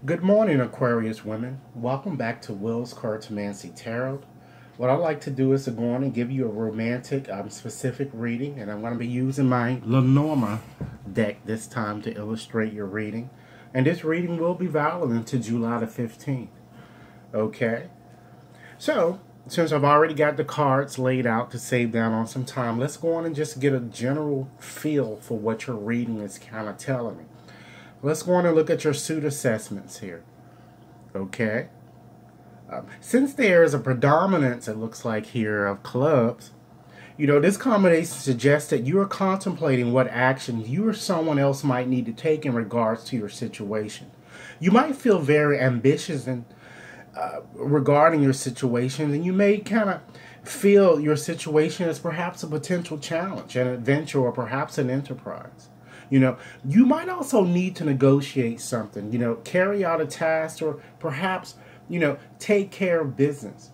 Good morning, Aquarius women. Welcome back to Will's Cartomancy Tarot. What I like to do is to go on and give you a romantic, specific reading, and I'm going to be using my Lenormand deck this time to illustrate your reading. And this reading will be valid until July the 15th. Okay? So, since I've already got the cards laid out to save down on some time, let's go on and just get a general feel for what your reading is kind of telling me. Let's go on and look at your suit assessments here. Okay? Since there is a predominance, it looks like here, of clubs, this combination suggests that you are contemplating what actions you or someone else might need to take in regards to your situation. You might feel very ambitious regarding your situation, and you may kind of feel your situation as perhaps a potential challenge, an adventure, or perhaps an enterprise. You might also need to negotiate something, carry out a task, or perhaps, take care of business.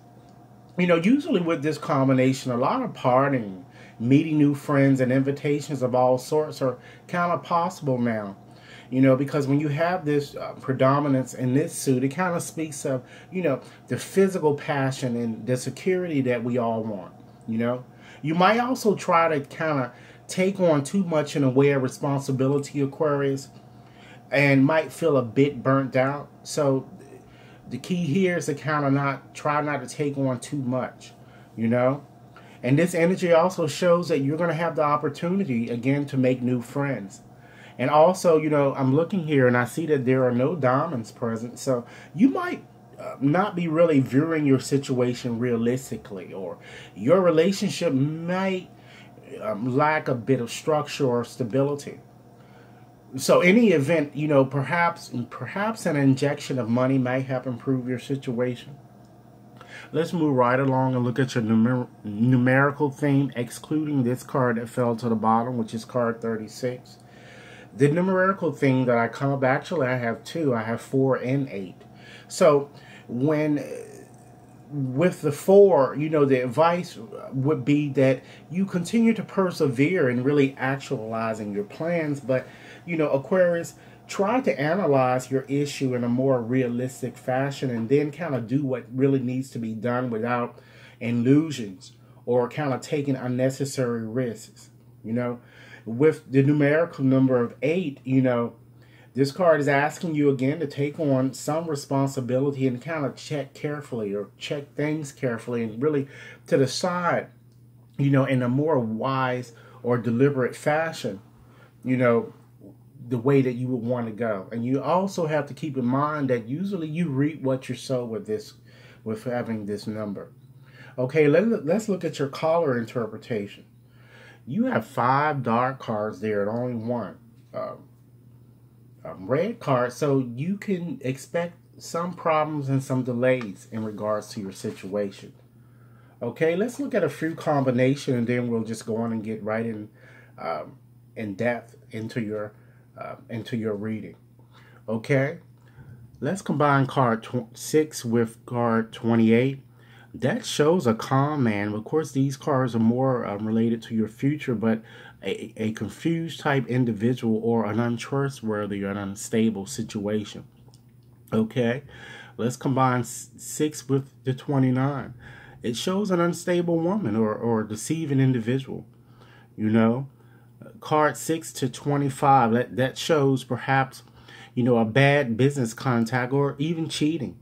Usually with this combination, a lot of partying, meeting new friends, and invitations of all sorts are kind of possible now. Because when you have this predominance in this suit, it kind of speaks of, the physical passion and the security that we all want. You might also try to kind of take on too much in a way of responsibility, Aquarius, and might feel a bit burnt out. So the key here is to kind of not to take on too much, you know. And this energy also shows that you're going to have the opportunity again to make new friends. And also, I'm looking here and I see that there are no diamonds present. So you might not be really viewing your situation realistically, or your relationship might lack a bit of structure or stability. So any event, perhaps an injection of money might help improve your situation. Let's move right along and look at your numerical theme, excluding this card that fell to the bottom, which is card 36. The numerical theme that I come up, actually I have two. I have 4 and 8. So when with the 4, the advice would be that you continue to persevere in really actualizing your plans. But, Aquarius, try to analyze your issue in a more realistic fashion and then kind of do what really needs to be done without illusions or kind of taking unnecessary risks. With the numerical number of 8, this card is asking you again to take on some responsibility and kind of check carefully or check things carefully and really to decide, in a more wise or deliberate fashion, the way that you would want to go. And you also have to keep in mind that usually you reap what you sow with having this number. Okay, let's look at your color interpretation. You have 5 dark cards there and only one red card, so you can expect some problems and some delays in regards to your situation. Okay, let's look at a few combinations and then we'll just go on and get right in depth into your reading. Okay, let's combine card 6 with card 28. That shows a calm man. Of course, these cards are more related to your future, but a confused type individual or an untrustworthy or an unstable situation. Okay, let's combine 6 with the 29. It shows an unstable woman or a deceiving individual. Card 6 to 25, that shows perhaps, a bad business contact or even cheating.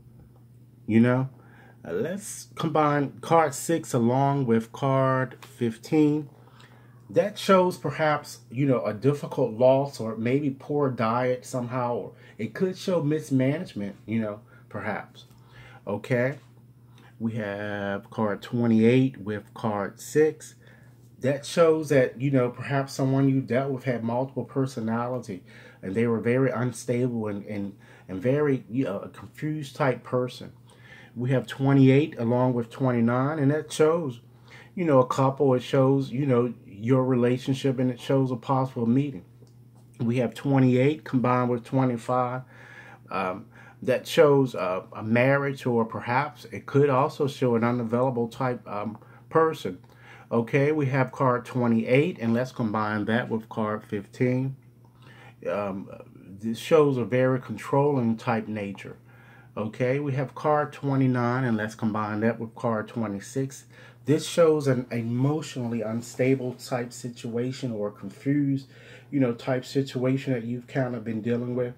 Let's combine card 6 along with card 15. That shows perhaps, a difficult loss or maybe poor diet somehow. Or it could show mismanagement, perhaps. Okay. We have card 28 with card 6. That shows that, perhaps someone you dealt with had multiple personality and they were very unstable and very, a confused type person. We have 28 along with 29, and that shows, a couple. It shows, your relationship, and it shows a possible meeting. We have 28 combined with 25. That shows a marriage, or perhaps it could also show an unavailable type person. Okay, we have card 28, and let's combine that with card 15. this shows a very controlling type nature. Okay, we have card 29, and let's combine that with card 26. This shows an emotionally unstable type situation or confused, type situation that you've kind of been dealing with.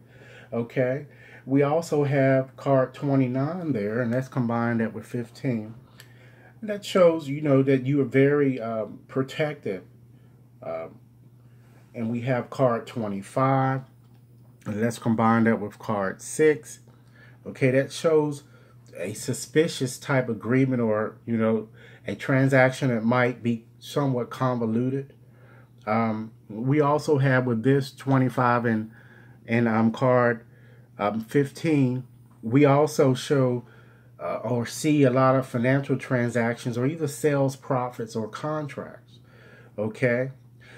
Okay, we also have card 29 there, and let's combine that with 15. And that shows, that you are very protective. And we have card 25, and let's combine that with card 6. Okay, that shows a suspicious type agreement, or a transaction that might be somewhat convoluted. We also have with this 25 and card 15, we also show or see a lot of financial transactions, or either sales profits or contracts. Okay,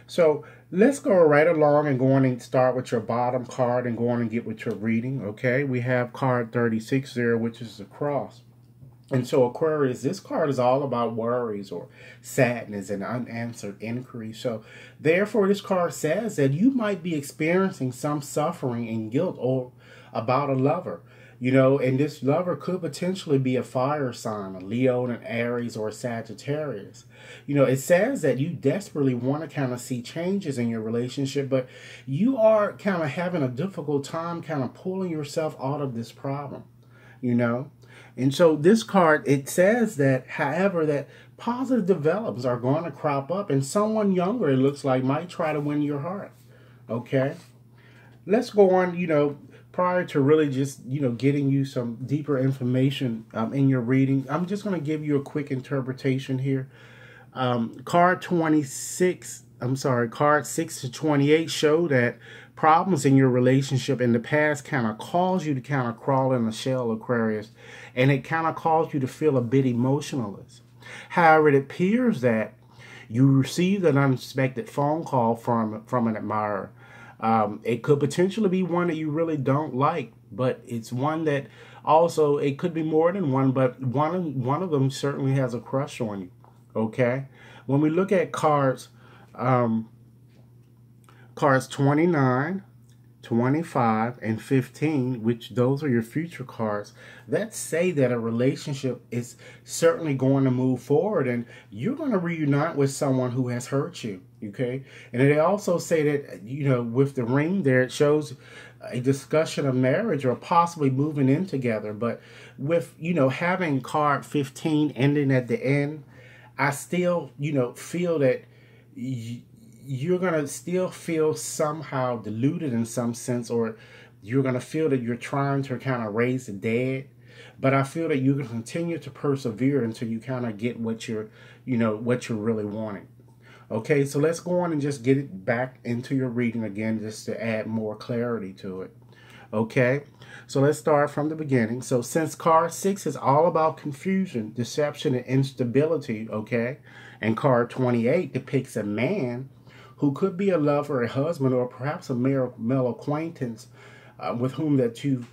so let's go right along and go on and start with your bottom card and go on and get with your reading. Okay, we have card 36 there, which is the cross. And so Aquarius, this card is all about worries or sadness and unanswered inquiry. So therefore, this card says that you might be experiencing some suffering and guilt or about a lover. And this lover could potentially be a fire sign, a Leo, an Aries, or a Sagittarius. It says that you desperately want to kind of see changes in your relationship, but you are kind of having a difficult time kind of pulling yourself out of this problem, And so this card, it says that, however, that positive developments are going to crop up, and someone younger, it looks like, might try to win your heart. Okay? Let's go on, prior to really just, getting you some deeper information in your reading, I'm just going to give you a quick interpretation here. Card 6 to 28 show that problems in your relationship in the past kind of cause you to kind of crawl in a shell, Aquarius, and it kind of caused you to feel a bit emotionless. However, it appears that you received an unexpected phone call from an admirer. It could potentially be one that you really don't like, but it's one that also, it could be more than one, but one of them certainly has a crush on you. Okay, when we look at cards 29, 25, and 15, which those are your future cards, that say that a relationship is certainly going to move forward, and you're going to reunite with someone who has hurt you. Okay, and they also say that, with the ring there, it shows a discussion of marriage or possibly moving in together. But with, having card 15 ending at the end, I still, feel that you're going to still feel somehow deluded in some sense, or you're going to feel that you're trying to kind of raise the dead. But I feel that you can continue to persevere until you kind of get what you're really wanting. Okay, so let's go on and just get it back into your reading again, just to add more clarity to it. Okay, so let's start from the beginning. So since card 6 is all about confusion, deception, and instability, okay, and card 28 depicts a man who could be a lover, a husband, or perhaps a male acquaintance with whom that you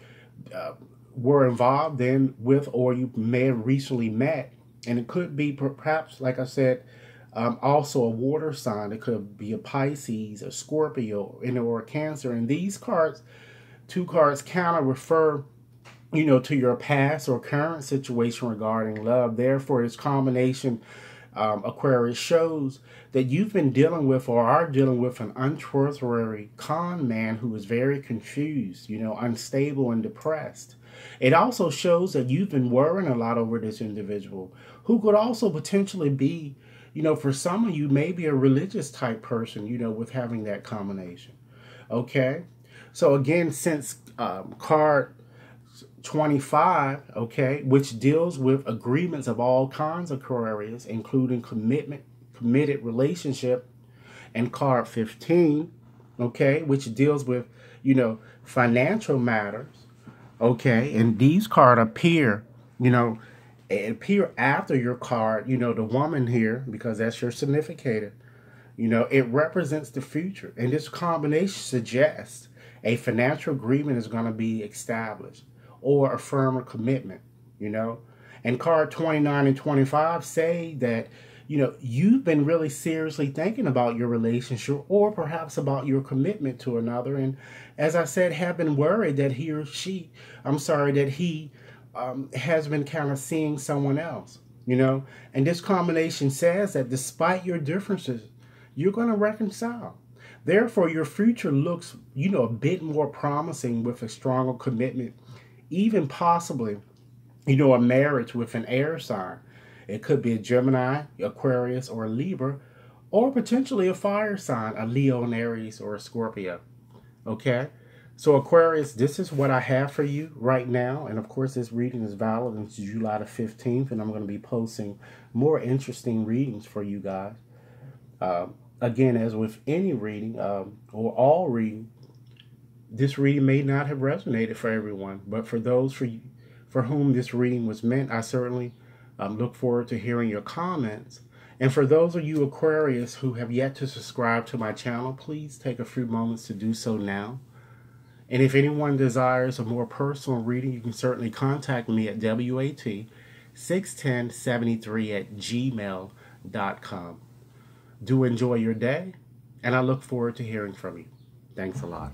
were involved with, or you may have recently met. And it could be perhaps, like I said, also a water sign. It could be a Pisces, a Scorpio, or a Cancer. And these cards, 2 cards, kind of refer, to your past or current situation regarding love. Therefore, this combination, Aquarius, shows that you've been dealing with or are dealing with an untrustworthy con man who is very confused, unstable and depressed. It also shows that you've been worrying a lot over this individual, who could also potentially be, for some of you, maybe a religious type person, with having that combination. Okay, so again, since card 25, okay, which deals with agreements of all kinds of Aquarius, including committed relationship, and card 15, okay, which deals with, financial matters, okay, and these cards appear, after your card, the woman here, because that's your significator. It represents the future. And this combination suggests a financial agreement is going to be established, or a firmer commitment, And card 29 and 25 say that you've been really seriously thinking about your relationship or perhaps about your commitment to another. And as I said, have been worried that he or she, I'm sorry, that he has been kind of seeing someone else, And this combination says that despite your differences, you're going to reconcile. Therefore, your future looks, a bit more promising with a stronger commitment, even possibly, a marriage with an air sign. It could be a Gemini, Aquarius, or a Libra, or potentially a fire sign, a Leo, an Aries, or a Scorpio. Okay? So Aquarius, this is what I have for you right now. And of course, this reading is valid until July the 15th. And I'm going to be posting more interesting readings for you guys. Again, as with any reading, or all reading, this reading may not have resonated for everyone. But for those for whom this reading was meant, I certainly look forward to hearing your comments. And for those of you Aquarius who have yet to subscribe to my channel, please take a few moments to do so now. And if anyone desires a more personal reading, you can certainly contact me at WAT61073@gmail.com. Do enjoy your day, and I look forward to hearing from you. Thanks a lot.